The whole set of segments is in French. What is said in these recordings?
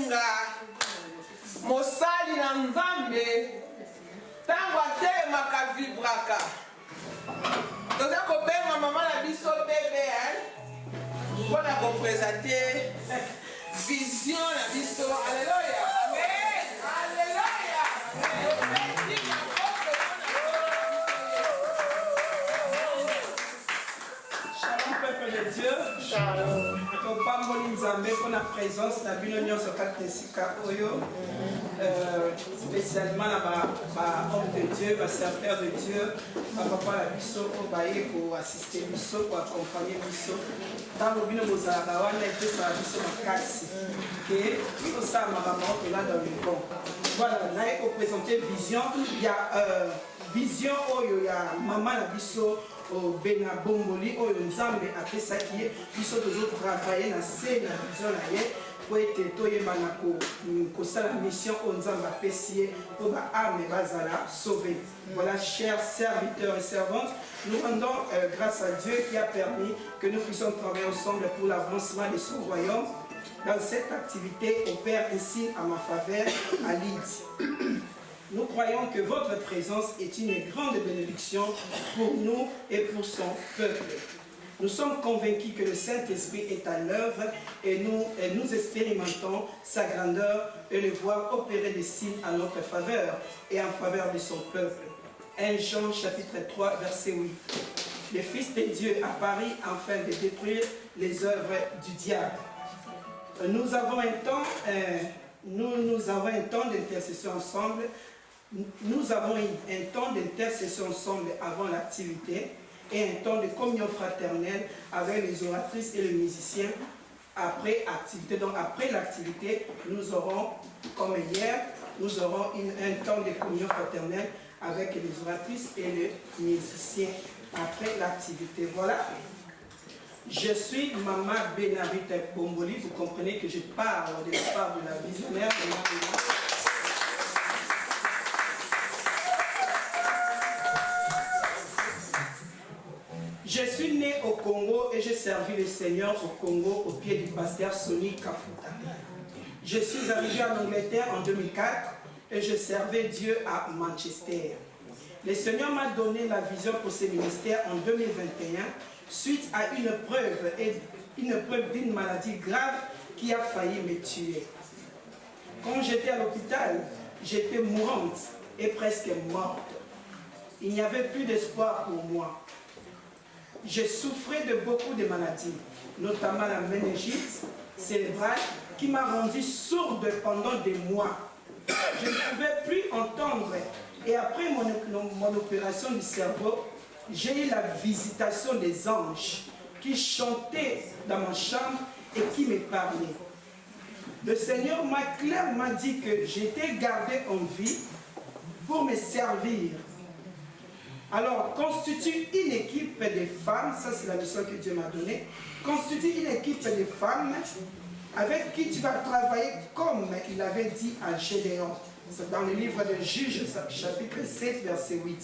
kobenga mosali na nzambe tango atelemaka vibraka. Toza kobenga mama na biso bebe mpona kopresente vision na biso. Alléluia. Amen. Alléluia. Shalom peuple de Dieu. Shalom. Topamboli nzambe pour la présence na bino nyonso kati esika oyo. Spécialement la homme de Dieu, la serviteur de Dieu, la papa la biso pour assister biso, pour accompagner biso. Dans le bino bozala wana et ça biso makasi. Que tout ça ma maman est là dans le bon. Voilà, là il faut présenter vision. Il y a vision oyo il y a maman la biso bena bomboli oyo nzambe apesaki ye biso toujours travailler na scène na vision na ye po ete toyebana kosala mission oyo nzambe apesi ye po baame bazala sauvé. Voilà, chers serviteurs et servantes, nous rendons grâce à Dieu qui a permis que nous puissions travailler ensemble pour l'avancement de son royaume. Dans cette activité, opère ici à ma faveur à Leeds. Nous croyons que votre présence est une grande bénédiction pour nous et pour son peuple. Nous sommes convaincus que le Saint-Esprit est à l'œuvre et nous expérimentons sa grandeur et le voir opérer des signes à notre faveur et en faveur de son peuple. 1 Jean chapitre 3 verset 8. Le Fils de Dieu apparut afin de détruire les œuvres du diable. Nous avons un temps d'intercession ensemble. Nous avons un temps d'intercession ensemble avant l'activité et un temps de communion fraternelle avec les oratrices et les musiciens après activité. Donc après l'activité, nous aurons, comme hier, nous aurons un temps de communion fraternelle avec les oratrices et les musiciens après l'activité. Voilà. Je suis Maman Benavita Bomboli. Vous comprenez que je parle de la part de la visionnaire. Je suis né au Congo et j'ai servi le Seigneur au Congo au pied du pasteur Sonny Kafuta. Je suis arrivé en Angleterre en 2004 et je servais Dieu à Manchester. Le Seigneur m'a donné la vision pour ce ministère en 2021 suite à une preuve d'une maladie grave qui a failli me tuer. Quand j'étais à l'hôpital, j'étais mourante et presque morte. Il n'y avait plus d'espoir pour moi. Je souffrais de beaucoup de maladies, notamment la méningite cérébrale qui m'a rendue sourde pendant des mois. Je ne pouvais plus entendre et après mon opération du cerveau, j'ai eu la visitation des anges qui chantaient dans ma chambre et qui me parlaient. Le Seigneur m'a clairement dit que j'étais gardé en vie pour me servir. Alors, constitue une équipe de femmes, ça c'est la mission que Dieu m'a donnée, constitue une équipe de femmes avec qui tu vas travailler comme il avait dit à Gédéon. C'est dans le livre de Juges, chapitre 7, verset 8.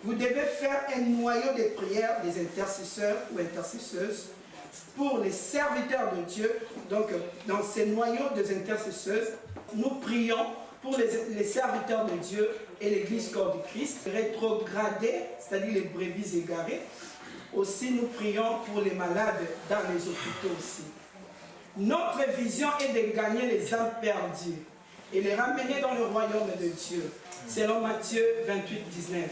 Vous devez faire un noyau de prière des intercesseurs ou intercesseuses pour les serviteurs de Dieu. Donc, dans ces noyaux des intercesseuses, nous prions pour les serviteurs de Dieu et l'Église corps du Christ, rétrogradés, c'est-à-dire les brebis égarées. Aussi, nous prions pour les malades dans les hôpitaux aussi. Notre vision est de gagner les âmes perdues et les ramener dans le royaume de Dieu, selon Matthieu 28, 19.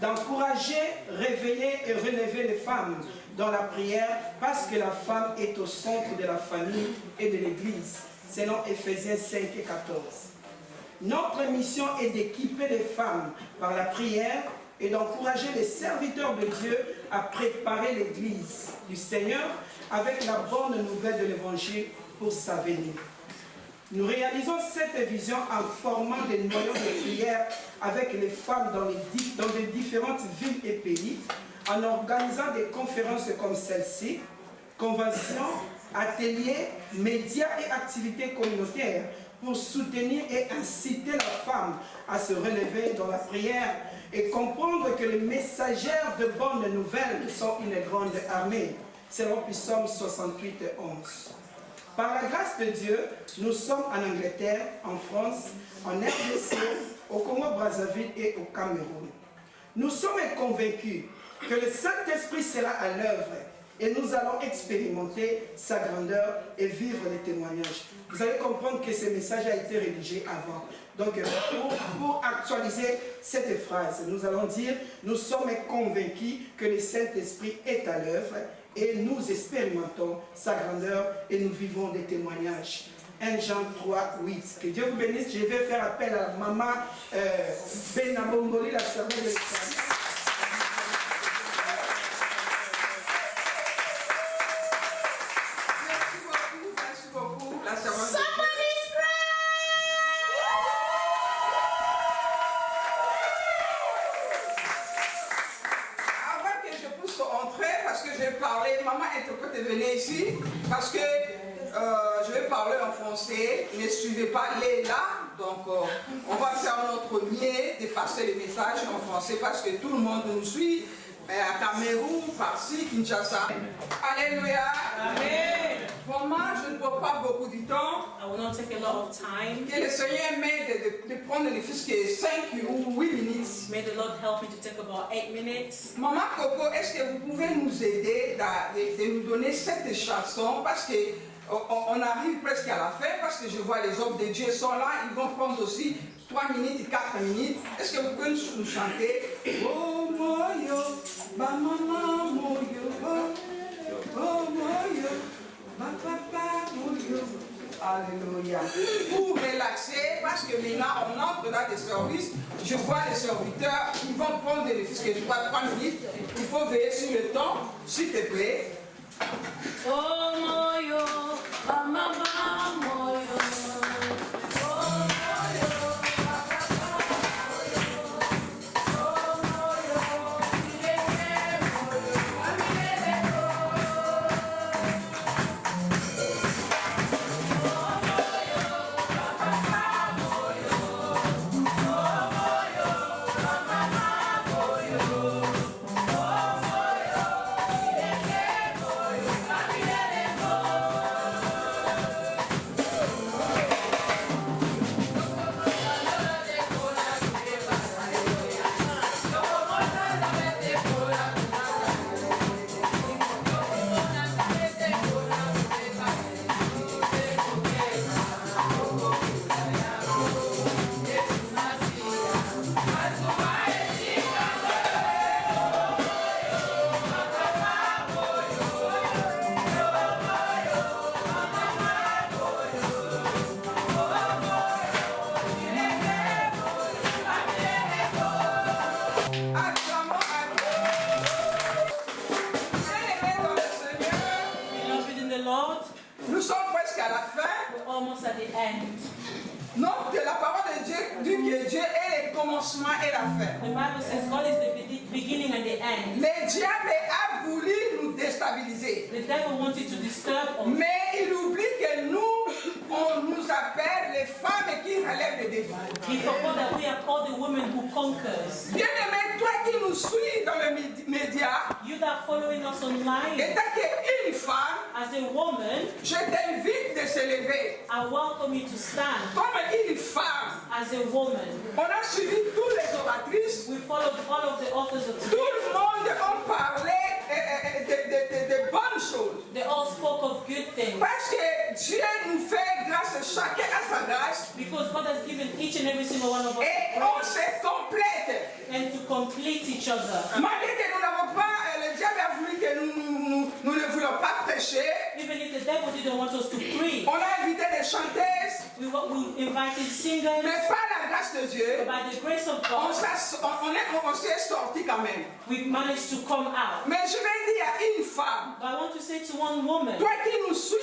D'encourager, réveiller et relever les femmes dans la prière parce que la femme est au centre de la famille et de l'Église, selon Éphésiens 5 et 14. Notre mission est d'équiper les femmes par la prière et d'encourager les serviteurs de Dieu à préparer l'Église du Seigneur avec la bonne nouvelle de l'Évangile pour sa venue. Nous réalisons cette vision en formant des noyaux de prière avec les femmes dans les différentes villes et pays, en organisant des conférences comme celle-ci, conventions, ateliers, médias et activités communautaires pour soutenir et inciter la femme à se relever dans la prière et comprendre que les messagères de bonnes nouvelles sont une grande armée, selon Psaume 68, 11. Par la grâce de Dieu, nous sommes en Angleterre, en France, en RDC, au Congo-Brazzaville et au Cameroun. Nous sommes convaincus que le Saint-Esprit sera à l'œuvre et nous allons expérimenter sa grandeur et vivre les témoignages. Vous allez comprendre que ce message a été rédigé avant. Donc, pour actualiser cette phrase, nous allons dire, nous sommes convaincus que le Saint-Esprit est à l'œuvre et nous expérimentons sa grandeur et nous vivons des témoignages. 1 Jean 3, 8. Que Dieu vous bénisse. Je vais faire appel à maman Benabongoli, la servante de l'Église. Merci beaucoup, la servante de Avant que je puisse entrer, parce que je vais parler, maman est peut venir ici, parce que je vais parler en français, ne suivez pas les là, donc on va faire notre mieux de passer les messages en français parce que tout le monde nous suit, à Cameroun, par-ci, Kinshasa. Alléluia. Amen. Pour moi, je ne prends pas beaucoup de temps. I will not take a lot of time. Que le Seigneur m'aide de prendre les fils que 5 ou 8 minutes. May the Lord help me to take about 8 minutes. Maman Coco, est-ce que vous pouvez nous aider de nous donner cette chanson parce que on arrive presque à la fin parce que je vois les hommes de Dieu sont là, ils vont prendre aussi 3 minutes et 4 minutes. Est-ce que vous pouvez nous chanter? Oh moyo, ba maman moyo, oh moyo, ba papa moyo. Alléluia. Pour relaxer, parce que maintenant on entre dans des services, je vois les serviteurs, ils vont prendre des fils que je vois 3 minutes. Il faut veiller sur le temps, s'il te plaît. Oh moyo, mama moyo. Nous sommes presque à la fin. We're almost at the end. Donc, la parole de Dieu dit que Dieu est le commencement et la fin. The Bible says God is the beginning and the end. Le diable a voulu nous déstabiliser. The devil wanted to disturb us. Mais il oublie que nous, on nous appelle les femmes qui relèvent les défis. He forgot that we are called the women who conquers. Bien-aimé, toi qui nous suis dans les médias, You that are following us online, étant qu'une femme, as a woman, je t'invite de se lever. I welcome you to stand Comme une femme, as a woman. on a suivi toutes les oratrices. We followed all of the authors of Tout today. le monde a parlé de bonnes choses. They all spoke of good things. Parce que Dieu nous fait grâce, chacun à sa grâce. Because God has given each and every single one of us Et on se complète. and to complete each other. Malgré que nous n'avons pas, le diable a voulu que nous ne voulons pas prêcher. Even if the devil didn't want us to preach, On a invité des chanteuses. we invited singers, Mais par la grâce de Dieu, but by the grace of on God, s'est sorti quand même. we managed to come out. Mais je vais dire à une femme, But I want to say to one woman toi qui nous suis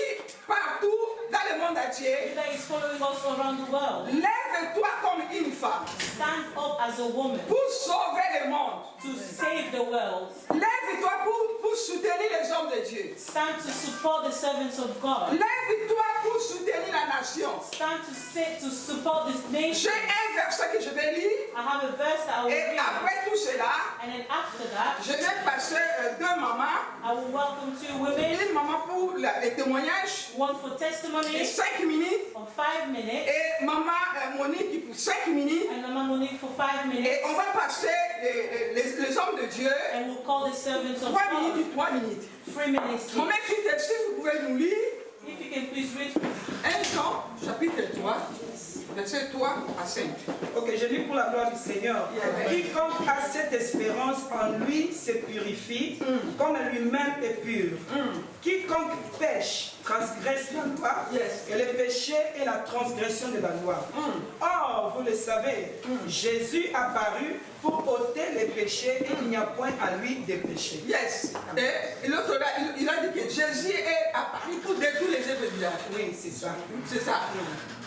partout dans le monde entier, that is following us around the world, lève-toi comme une femme stand up as a woman pour sauver le monde. to save the world. Lève-toi pour pour soutenir les hommes de Dieu. Stand to support the servants of God. Lève-toi pour soutenir la nation. Stand to sit to support this nation. J'ai un verset que je vais lire. I have a verse that I will Et read. après tout cela, And then after that, je vais passer deux mamans. I will welcome two women. Une maman pour les témoignages, One for et testimony 5 minutes. for 5 minutes. Et maman Monique qui pour 5 minutes. And Mama Monique for 5 minutes. Et on va passer les hommes de Dieu. And we'll call the servants of 3 God. minutes, 3 minutes. 3 minutes Maman each. Peter, si vous pouvez nous lire. If you can please read. 1 Jean, chapitre 3, verset 3 à 5. Ok, je lis pour la gloire du Seigneur. Quiconque a cette espérance en lui se purifie, comme lui-même est pur. Quiconque pêche transgresse la loi, Yes. et le péché est la transgression de la loi. Or, vous le savez, Jésus apparut pour ôter les péchés et il n'y a point à lui de péché. Yes. Et l'autre là, il a dit que Jésus est apparu pour détruire les œuvres du diable. Oui, c'est ça. C'est ça.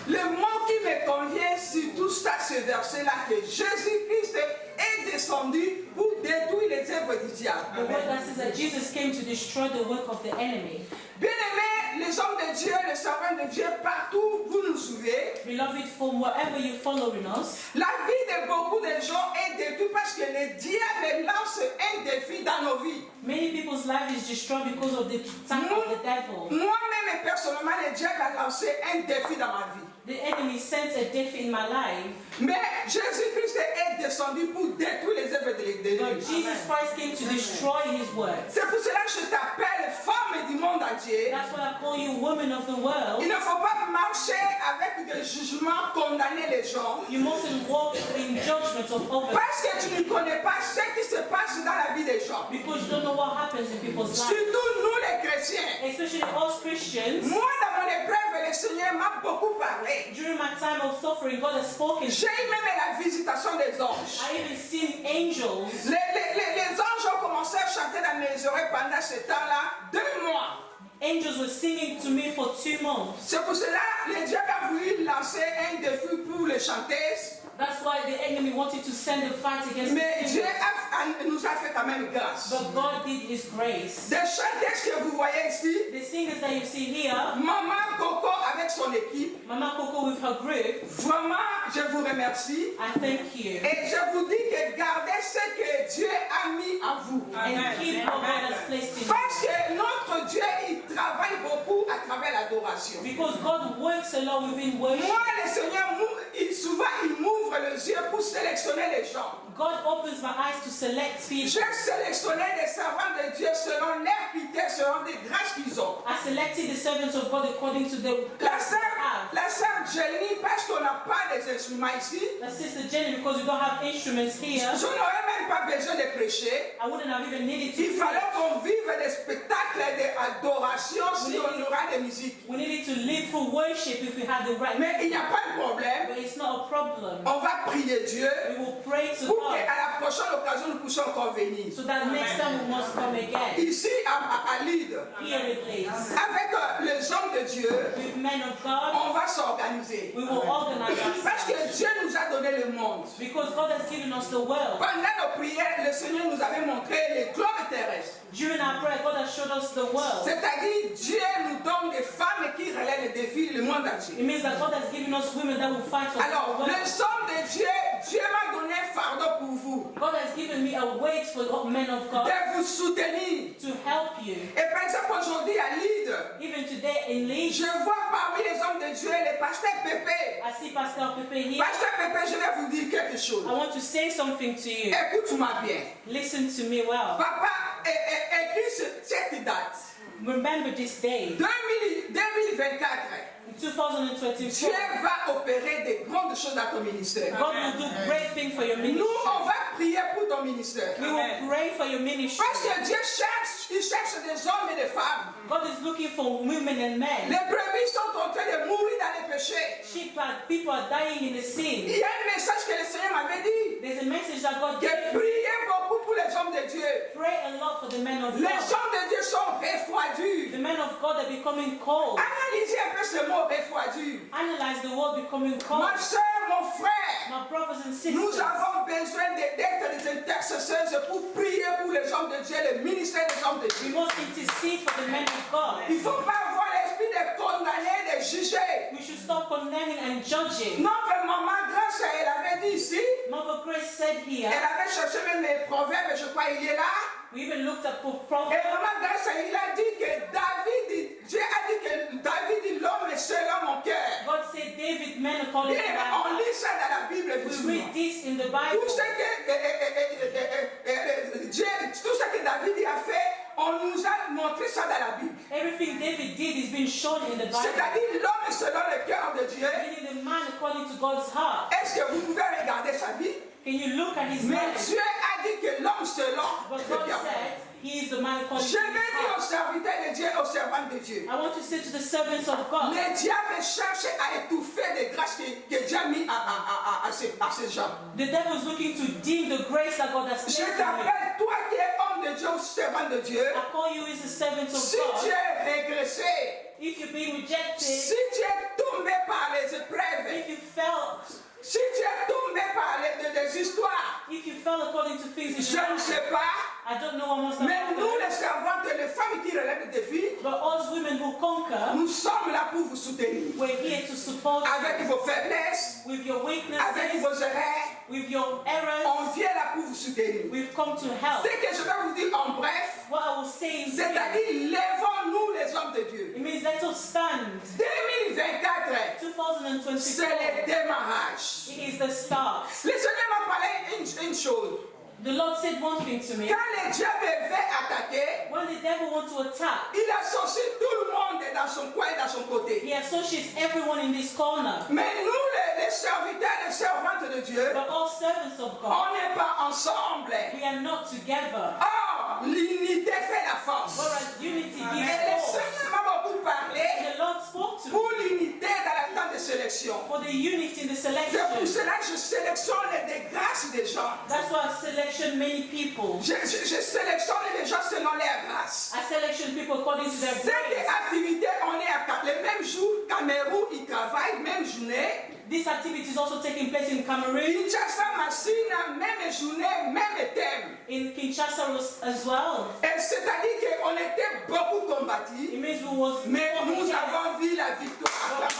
Le mot qui me convient sur tout ça, ce verset-là, que Jésus-Christ est descendu pour détruire les œuvres du diable. The word that says that Jesus came to destroy the work of the enemy. Bien-aimés, les hommes de Dieu, les servants de Dieu, partout, vous nous suivez. Beloved, from wherever you're following us, La vie de beaucoup de gens est détruite parce que le diable lance un défi dans nos vies. many people's life is destroyed because of the attack of the devil. Moi-même et personnellement, le diable a lancé un défi dans ma vie. The enemy sent a death in my life, Mais Jésus-Christ est descendu pour détruire les œuvres de but l'Église. Jesus Christ came to destroy his work. C'est pour cela que je t'appelle femme du monde entier. That's why I call you women of the world. Il ne faut pas marcher avec des jugements, condamner les gens. You mustn't walk in judgment of others Parce que tu ne connais pas ce qui se passe dans la vie des gens. because you don't know what happens in people's lives. Surtout nous les chrétiens. Especially us Christians. Moi, dans mon épreuve, le Seigneur m'a beaucoup parlé. During my time of suffering, God has spoken. J'ai eu même la visitation des anges. I even seen angels. Les anges ont commencé à chanter dans mes oreilles pendant ce temps-là 2 mois. Angels were singing to me for 2 months. C'est pour cela que le diable a voulu lancer un défi pour les chanteuses. That's why the enemy wanted to send a fight against Mais the Dieu singers. nous a fait quand même grâce. But God did his grace. Des chanteuses que vous voyez ici, The singers that you see here, Maman Coco avec son équipe, Mama Coco with her group, vraiment, je vous remercie. I thank you. Et je vous dis que gardez ce que Dieu a mis en vous. And keep what God has placed in you. Parce que notre Dieu, il travaille beaucoup à travers l'adoration. Because God works a lot within worship. Moi, le Seigneur, souvent, il m'ouvre les yeux pour sélectionner les gens. God opens my eyes to select people. J'ai sélectionné des servants de Dieu selon leurs critères, selon des grâces qu'ils ont. I selected the servants of God according to the La grace they have. sœur Jenny, parce qu'on n'a pas des instruments ici, The sister Jenny, because we don't have instruments here, je n'aurais même pas besoin de prêcher. I wouldn't have even needed to Il fallait preach. qu'on vive des spectacles d'adoration si on aura des musiques. We needed to live for worship if we had the right. Mais il n'y a pas de problème. But it's not a problem. On va prier Dieu We will pray to pour God qu'à la prochaine occasion, nous puissions encore venir. so that next time we must come again. Ici, à Lille, Here it is. avec les hommes de Dieu, With men of God, on va s'organiser. we will organize Parce ourselves. que Dieu nous a donné le monde. Because God has given us the world. Pendant nos prières, le Seigneur nous avait montré les globes terrestres. During our prayer, God has showed us the world. C'est-à-dire, Dieu nous donne des femmes qui relèvent les défis du monde entier. It means that God has given us women that will fight for Alors, the world. les hommes de Dieu, Dieu m'a donné un fardeau pour vous, God has given me a weight for men of God de vous soutenir. to help you. Et par exemple, aujourd'hui à Lille, Even today in Leeds, je vois parmi les hommes de Dieu le pasteur Pépé. I see Pastor Pepe here. Pasteur Pépé, je vais vous dire quelque chose. I want to say something to you. Écoute-moi bien. Listen to me well. Papa, écris cette date. Remember this day, 2024. in 2024. Dieu va opérer des grandes choses dans ton ministère. God will do great things for your Nous, ministry. on va prier pour ton ministère. We will pray for your ministry. Parce que Dieu cherche, il cherche des hommes et des femmes. God is looking for women and men. Les brebis sont en train de mourir dans les péchés. People are dying in the Il sin. y a un message que le Seigneur m'avait dit. There's a message that God Que gave. priez beaucoup pour les hommes de Dieu. Pray a lot for the men of Les God. hommes de Dieu sont refroidis. The men of God are becoming cold. Analysez un peu ce mot refroidi. Analyze the world becoming cold. Ma soeur, mon frères, My brothers and nous sisters, avons besoin d'être des intercesseurs pour prier pour les hommes de Dieu, le ministère des hommes de we Dieu. must intercede for the men of God. Il ne faut pas avoir l'esprit de condamner, de juger. We should stop condemning and judging. Notre maman Grace, elle avait dit ici, Mother Grace said here, elle avait cherché même les proverbes, je crois il est là. we even looked at Et Proverbs. maman Grace, il a dit que Dieu a dit que David dit l'homme est selon mon cœur. God said, David, men according to Et my on heart. lit ça dans la Bible, We effectivement. read this in the Tout Bible. ce que tout ce que David a fait, on nous a montré ça dans la Bible. Everything David did is being shown in the Bible. C'est-à-dire l'homme est selon le cœur de Dieu. Meaning the man according to God's heart. Est-ce que vous pouvez regarder sa vie? Can you look at his Mais life? Dieu a dit que l'homme selon But le God cœur. said he is the man according Je to vais his dire aux heart. serviteurs de Dieu, aux servantes de Dieu. I want to say to the servants of God, Le diable cherche à étouffer les grâces que Dieu a mis à ces gens. the devil is looking to dim the grace that God has Je placed in you. t'appelle, toi qui es homme de Dieu ou servant de Dieu, I call you as a servant of si tu God. es régressé, If you've been rejected, si tu es tombé par les épreuves, if you fell, si tu es tombé par des histoires, if you fell according to things in je your ne life, sais pas, I don't know what must have mais nous happened. les servantes, les femmes qui relèvent des défis, But us women who conquer, nous sommes là pour vous soutenir. we're here to support Avec you vos faiblesses, with your avec weaknesses, vos erreurs, with your errors. on vient là pour vous soutenir. We've come to help. Ce que je vais vous dire en bref, What I will say is, c'est-à-dire lèvons-nous les hommes de Dieu. it means let us stand. 2024, 2024, c'est le démarrage. it is the start. Le Seigneur m'a parlé une chose. The Lord said one thing to me. Quand le diable veut attaquer, When the devil wants to attack, il associe tout le monde dans son coin et dans son côté. he associates everyone in this corner. Mais nous, les serviteurs, les servantes de Dieu, But all servants of God, on n'est pas ensemble. we are not together. Or, l'unité fait la force. Whereas unity Et gives le force. Seigneur m'a beaucoup parlé The Lord spoke to pour me l'unité dans la temps de sélection. for the unity in the C'est pour selection. cela que je sélectionne des grâces des gens. That's why I selection many people. Je sélectionne les gens selon leur grâce. I selection people according to their Cette grace. activité, on est à le même jour, Cameroun, ils travaillent, même journée. This activity is also taking place in Cameroon, Kinshasa, Massina, même journée, même thème. in Kinshasa as well. Et c'est-à-dire qu'on était beaucoup combattus, It means we was mais nous avons vu la victoire.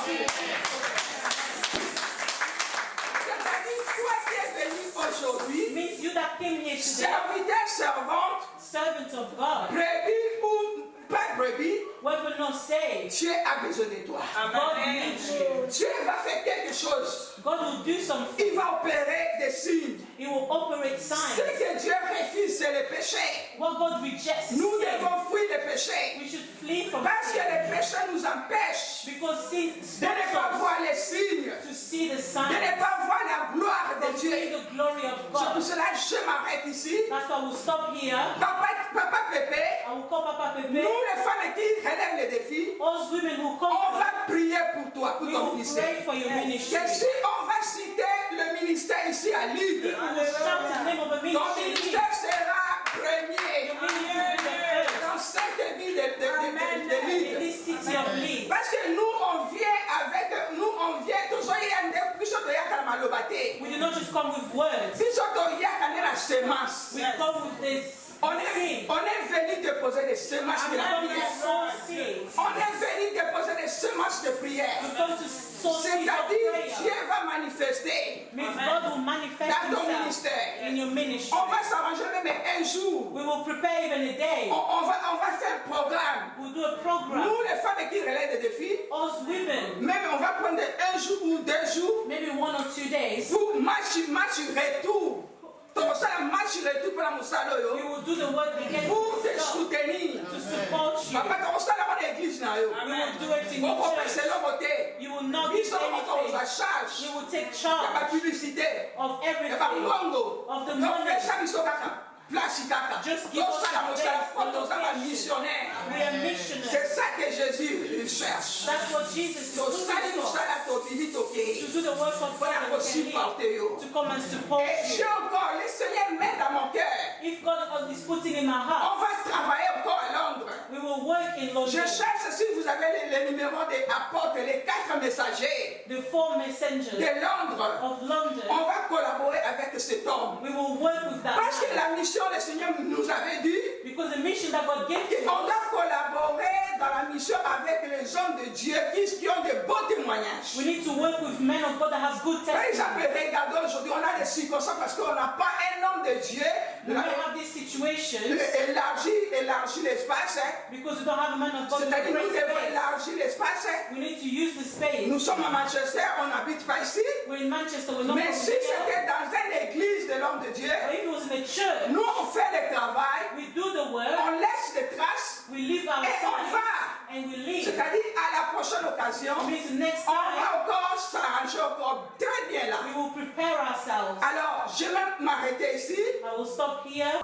C'est-à-dire, toi qui es venu It aujourd'hui, means you that came here today, serviteur, servante, servant of God, brebis ou pas brebis, whether or not saved, Dieu a besoin de toi. God needs you. Dieu va faire quelque chose. God will do something. Il va opérer des signes. He will operate Ce signs. que Dieu refuse, c'est le péché. What God rejects is Nous sin. devons fuir le péché. We should flee from Parce que sin. le péché nous empêche Because sin de stops ne pas us voir les signes, to see the de signs, ne pas voir la gloire to de see Dieu. the glory of C'est pour God. cela que je m'arrête ici. That's why we'll stop here. Papa Pépé, I will call Papa nous Pepe. les femmes qui relèvent les défis, Us women who on come, va prier pour toi, pour we ton will ministère. pray for your ministry. Que si on va citer le ministère ici à Lille, If we will shout the name of a ton ministry, ministère sera premier your ministry will be the first dans cette ville de in Lille. this city of Leeds. Parce que nous, on vient, toujours il y a des plus de Yakalmalobate. We do not just come with words. Puis surtout, il y a la semence. We come with this On seed. est venu déposer des semences de We la come prière. to sow seeds. On est venu déposer des semences de prière. We come to sow seeds of C'est-à-dire, prayer. Dieu va manifester Means God will manifest dans ton Himself ministère. in your ministry. On va s'arranger même un jour. We will prepare even a day. On va faire un programme. We'll do a program. Nous, les femmes qui relèvent des défis, Us women, même on va prendre un jour ou 2 jours maybe 1 or 2 days, pour match retour. Donc, ça, match retour pour la we moussalo. will do the work again Pour te to soutenir. support you. Papa, comme ça, là, on est église. We will do it in Bon, the c'est church. leur côté. You will not Ils do sont encore à anything. charge. You will take Il y a pas charge de publicité. of Il y a pas de everything. bongo. Of the Donc, money. les gens, ils sont là. Place kaka. Just give Donc, us ça, la the moussalo, place, quand the on va location. missionnaire. We are missionaries. C'est ça que Jésus cherche. That's what Jesus is Donc, ça, il looking nous for. a tout vite, ok. To do the work of God Voilà, that we aussi can porter, yo. lead. To come and support Et j'ai you. encore, le Seigneur met dans mon cœur. If God is putting in my heart, On va travailler encore à Londres. we will work in Je London. cherche, si vous vous avez les numéros des apôtres, les 4 messagers the 4 messengers de Londres. of London. On va collaborer avec cet homme. We will work with that Parce que man. la mission, le Seigneur nous avait dit Because the mission that God gave to qu'on us, doit collaborer dans la mission avec les hommes de Dieu qui ont de beaux témoignages. we need to work with men of God that have good Par exemple, testimony. regardons aujourd'hui, on a des circonstances parce qu'on n'a pas un homme de Dieu We may have these situations élargi l'espace. because we don't have a man of God with C'est-à-dire, nous great devons space. élargir l'espace. We need to use the space. Nous sommes à Manchester, on n'habite pas ici. We're in Manchester, we're not Mais from si here. c'était dans une église de l'homme de Dieu, But if it was in a church, nous on fait le travail, we do the work, on laisse des traces we leave our et on signs, va. and we leave. C'est-à-dire, à la prochaine occasion, It means the next on time, va encore s'arranger encore très bien là. we will prepare ourselves. Alors, je vais m'arrêter ici. I will stop here.